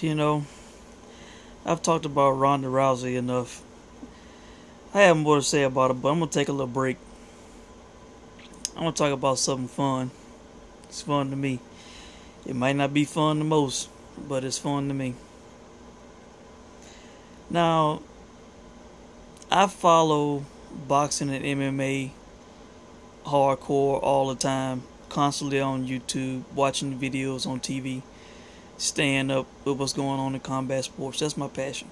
You know, I've talked about Ronda Rousey enough. I have more to say about it, but I'm going to take a little break. I'm going to talk about something fun. It's fun to me. It might not be fun to most, but it's fun to me. Now, I follow boxing and MMA hardcore all the time, constantly on YouTube, watching videos on TV, staying up with what's going on in combat sports. That's my passion.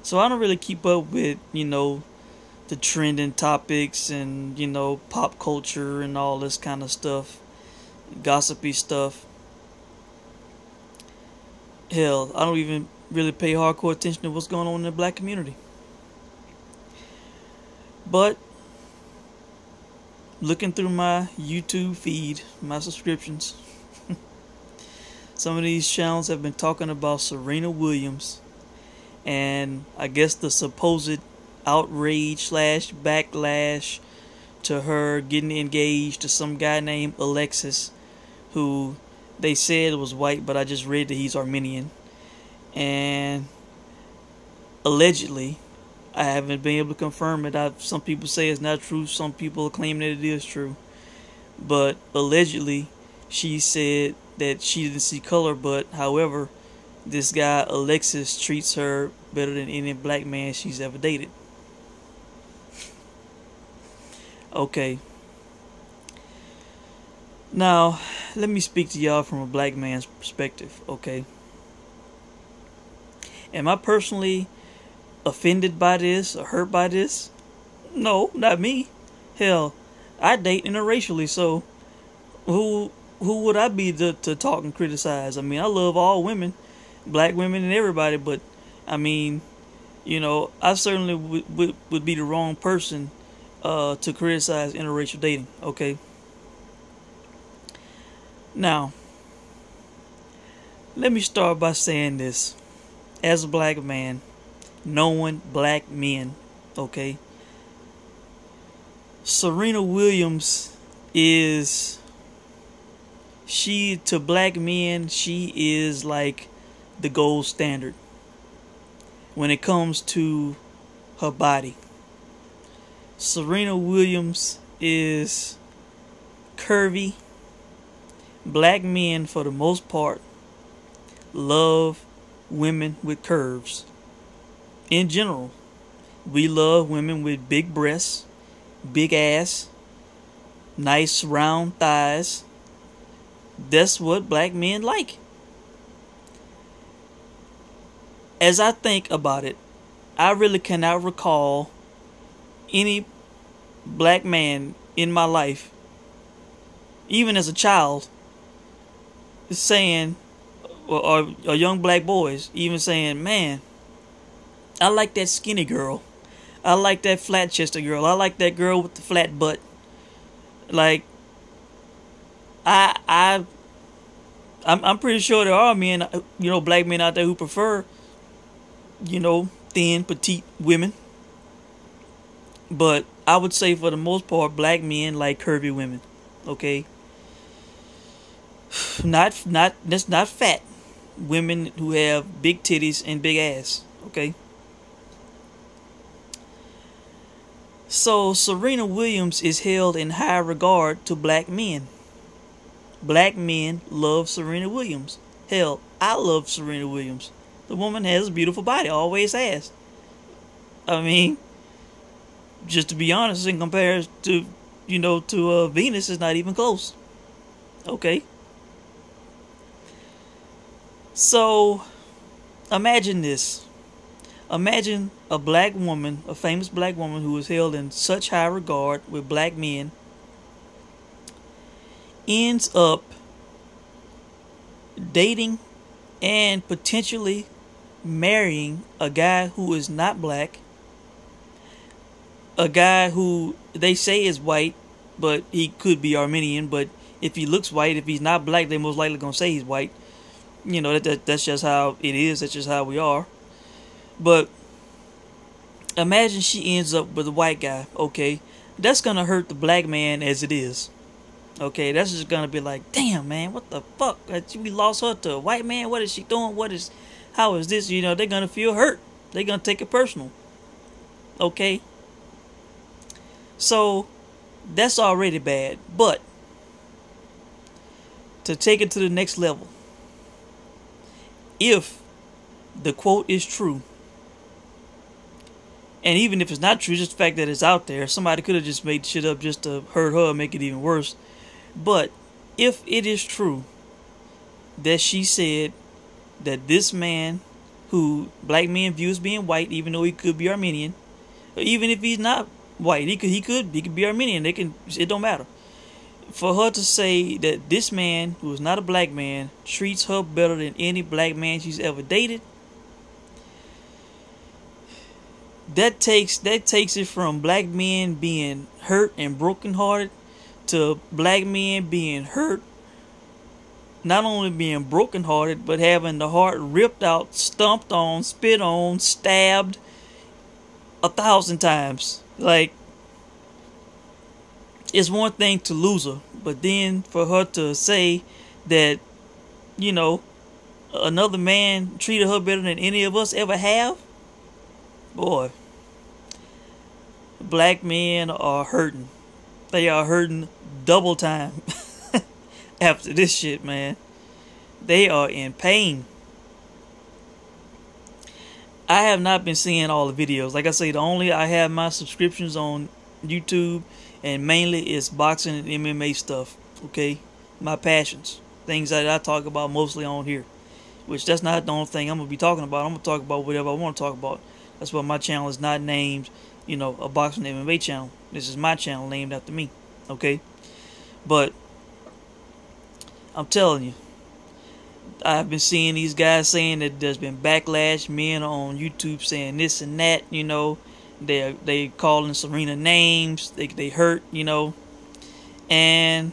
So I don't really keep up with, the trending topics and, pop culture and all this kind of stuff, gossipy stuff. Hell, I don't even really pay hardcore attention to what's going on in the black community. But looking through my YouTube feed, my subscriptions, some of these channels have been talking about Serena Williams and I guess the supposed outrage / backlash to her getting engaged to some guy named Alexis, who they said was white, but I just read that he's Armenian. And allegedly, I haven't been able to confirm it. Some people say it's not true. Some people claim that it is true. But allegedly, she said that she didn't see color. But however, this guy Alexis treats her better than any black man she's ever dated. Okay. Now, let me speak to y'all from a black man's perspective, okay? Am I personally offended by this or hurt by this? No, not me. Hell, I date interracially, so who would I be to talk and criticize? I mean, I love all women, black women and everybody, but I mean, I certainly would be the wrong person to criticize interracial dating, okay? Now, let me start by saying this. As a black man, knowing black men, okay? Serena Williams to black men, she is like the gold standard when it comes to her body. Serena Williams is curvy. Black men, for the most part, love women with curves. In general, we love women with big breasts, big ass, nice round thighs. That's what black men like. As I think about it, I really cannot recall any black man in my life, even as a child, saying, or young black boys even saying, man, I like that skinny girl. I like that flat-chested girl. I like that girl with the flat butt. Like, I'm pretty sure there are men, black men out there who prefer, thin, petite women. But I would say for the most part, black men like curvy women. Okay? That's not fat. Women who have big titties and big ass. Okay? So Serena Williams is held in high regard to black men. Black men love Serena Williams. Hell, I love Serena Williams. The woman has a beautiful body, always has. I mean, just to be honest, in comparison to, Venus, is not even close. Okay? So, imagine this. Imagine a black woman, a famous black woman who is held in such high regard with black men, ends up dating and potentially marrying a guy who is not black, a guy who they say is white, but he could be Armenian, but if he looks white, if he's not black, they're most likely going to say he's white. That's just how it is. That's just how we are. But imagine she ends up with a white guy, okay? That's going to hurt the black man as it is. Okay, that's just gonna be like, damn, man, what the fuck? We lost her to a white man. What is she doing? How is this? You know, they're gonna feel hurt. They're gonna take it personal. Okay, so that's already bad. But to take it to the next level, if the quote is true, and even if it's not true, just the fact that it's out there, somebody could have just made shit up just to hurt her and make it even worse. But if it is true that she said that this man, who black men view as being white, even though he could be Armenian, or even if he's not white, he could be Armenian. It don't matter. For her to say that this man, who is not a black man, treats her better than any black man she's ever dated, that takes it from black men being hurt and brokenhearted to black men being hurt, not only being brokenhearted, but having the heart ripped out, stomped on, spit on, stabbed 1,000 times. Like, it's one thing to lose her, but then for her to say that, you know, another man treated her better than any of us ever have, boy, black men are hurting. They are hurting double time after this shit, man. They are in pain. I have not been seeing all the videos. Like I say, I have my subscriptions on YouTube, and mainly it's boxing and MMA stuff. Okay, my passions, things that I talk about mostly on here. Which that's not the only thing I'm gonna be talking about. I'm gonna talk about whatever I want to talk about. That's why my channel is not named, you know, a boxing MMA channel. This is my channel named after me. Okay, but I'm telling you, I've been seeing these guys saying that there's been backlash. Men on YouTube saying this and that. You know, they calling Serena names. They hurt. You know, and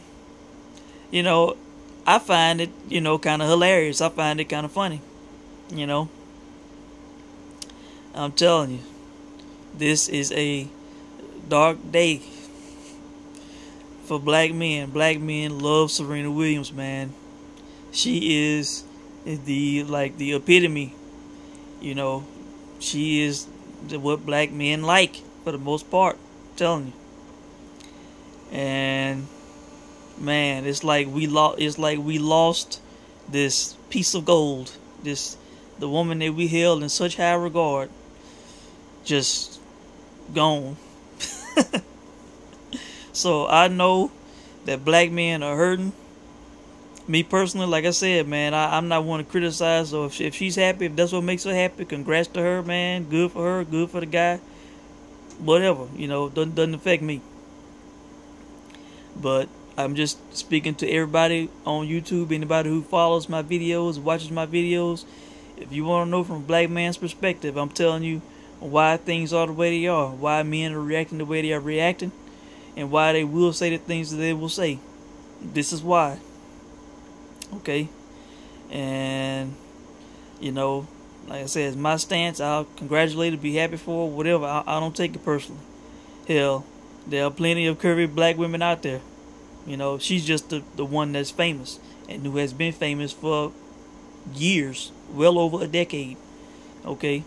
you know, I find it, you know, kind of hilarious. I find it kind of funny. You know, I'm telling you, this is a dark day for black men. Black men love Serena Williams, man. She is the epitome. You know, she is what black men like for the most part. I'm telling you. And man, it's like we lost this piece of gold. The woman that we held in such high regard, just gone. So I know that black men are hurting. Me personally, like I said, man, I'm not one to criticize. So if she's happy, if that's what makes her happy, congrats to her, man. Good for her, good for the guy. Whatever, you know, doesn't affect me. But I'm just speaking to everybody on YouTube, anybody who follows my videos, watches my videos. If you want to know from a black man's perspective, I'm telling you why things are the way they are, why men are reacting the way they are reacting, and why they will say the things that they will say. This is why. Okay? And, you know, like I said, it's my stance. I'll congratulate her, be happy for her, whatever. I don't take it personally. Hell, there are plenty of curvy black women out there. You know, she's just the one that's famous and who has been famous for years, well over a decade. Okay?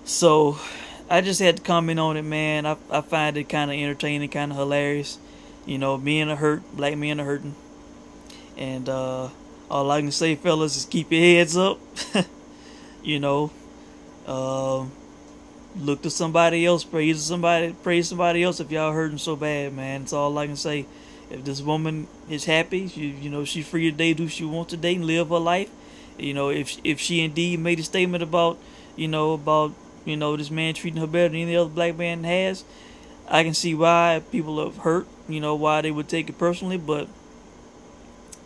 So, I just had to comment on it, man. I find it kind of entertaining, kind of hilarious. You know, men are hurt, black men are hurting. And all I can say, fellas, is keep your heads up. You know, look to somebody else, praise somebody else if y'all hurting so bad, man. That's all I can say. If this woman is happy, you know, she's free to date who she wants to date and live her life. You know, if she indeed made a statement about this man treating her better than any other black man has, I can see why people are hurt. You know, why they would take it personally, but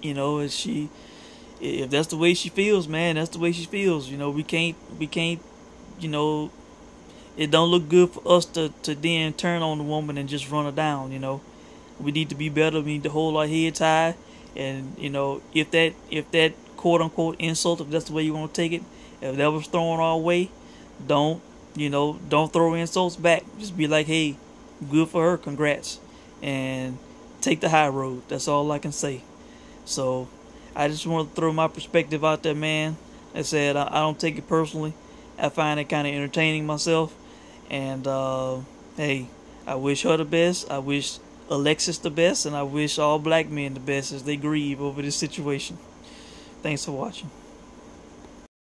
you know, if that's the way she feels, man, that's the way she feels. You know, we can't, you know, it don't look good for us to then turn on the woman and just run her down. You know, we need to be better. We need to hold our heads high, and you know, if that quote unquote insult, if that's the way you want to take it, if that was thrown our way, don't throw insults back. Just be like, hey, good for her, congrats, and take the high road. That's all I can say. So I just want to throw my perspective out there, man. I said I don't take it personally. I find it kind of entertaining myself. And hey, I wish her the best. I wish Alexis the best, and I wish all black men the best as they grieve over this situation. Thanks for watching.